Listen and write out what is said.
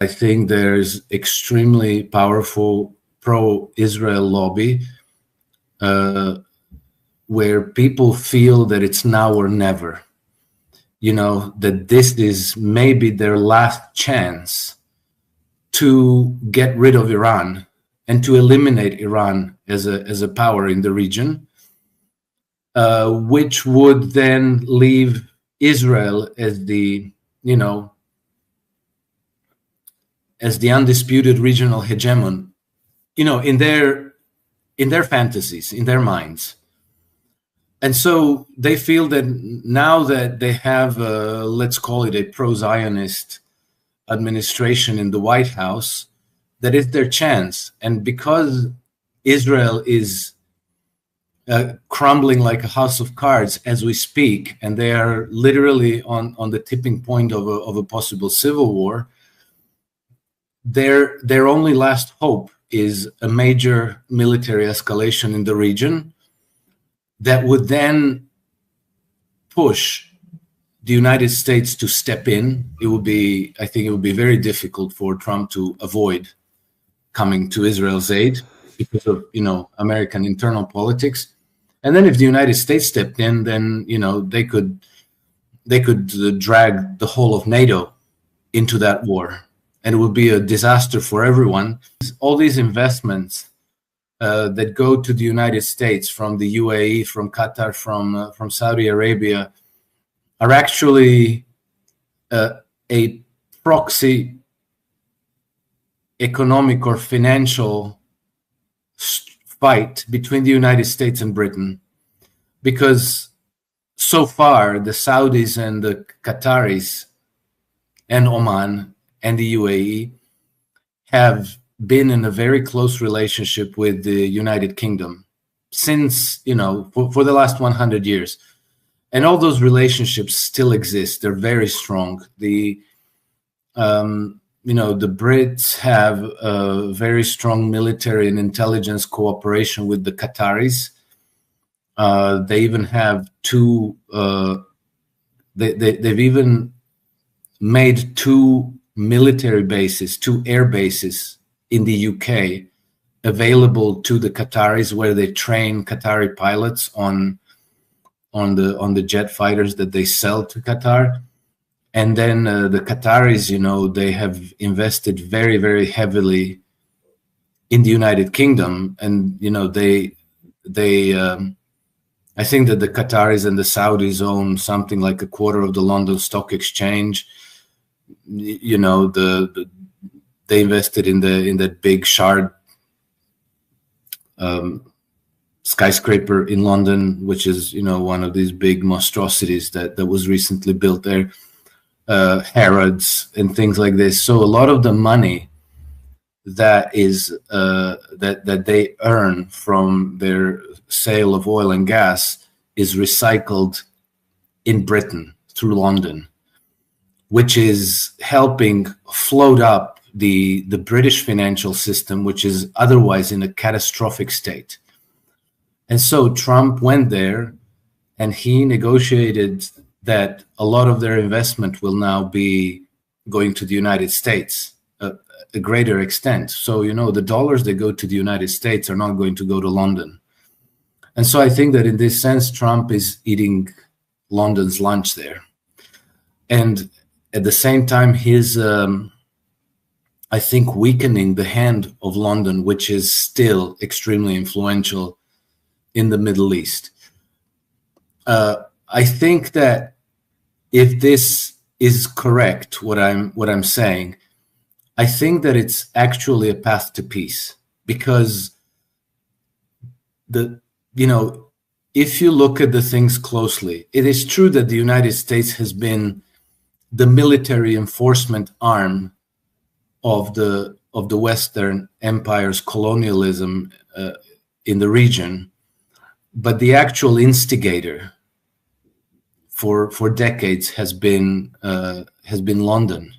I think there's extremely powerful pro-Israel lobby where people feel that it's now or never. That this is maybe their last chance to get rid of Iran and to eliminate Iran as a power in the region, which would then leave Israel as the undisputed regional hegemon, in their fantasies, in their minds. And so they feel that now that they have, let's call it a pro-Zionist administration in the White House, that is their chance. And because Israel is crumbling like a house of cards as we speak, and they are literally on the tipping point of a possible civil war, their only last hope is a major military escalation in the region that would then push the United States to step in. I think it would be very difficult for Trump to avoid coming to Israel's aid because of, American internal politics. And then if the United States stepped in, then, they could drag the whole of NATO into that war. And it would be a disaster for everyone. All these investments that go to the United States from the UAE, from Qatar, from Saudi Arabia, are actually a proxy economic or financial fight between the United States and Britain, because so far the Saudis and the Qataris and Oman and the UAE have been in a very close relationship with the United Kingdom since, for the last 100 years. And all those relationships still exist. They're very strong. The Brits have a very strong military and intelligence cooperation with the Qataris. They even have they've even made two military bases, two air bases in the UK available to the Qataris, where they train Qatari pilots on the jet fighters that they sell to Qatar. And then the Qataris, they have invested very, very heavily in the United Kingdom. And, I think that the Qataris and the Saudis own something like a quarter of the London Stock Exchange. They invested in that big Shard skyscraper in London, which is one of these big monstrosities that was recently built there. Harrods and things like this. So a lot of the money that is that they earn from their sale of oil and gas is recycled in Britain through London, which is helping float up the British financial system, which is otherwise in a catastrophic state. And so Trump went there and he negotiated that a lot of their investment will now be going to the United States, a greater extent. So, the dollars that go to the United States are not going to go to London. And so I think that in this sense, Trump is eating London's lunch there. And at the same time, he's, I think, weakening the hand of London, which is still extremely influential in the Middle East. I think that if this is correct, what I'm saying, I think that it's actually a path to peace, because if you look at the things closely, it is true that the United States has been the military enforcement arm of the Western Empire's colonialism in the region, but the actual instigator for decades has been London.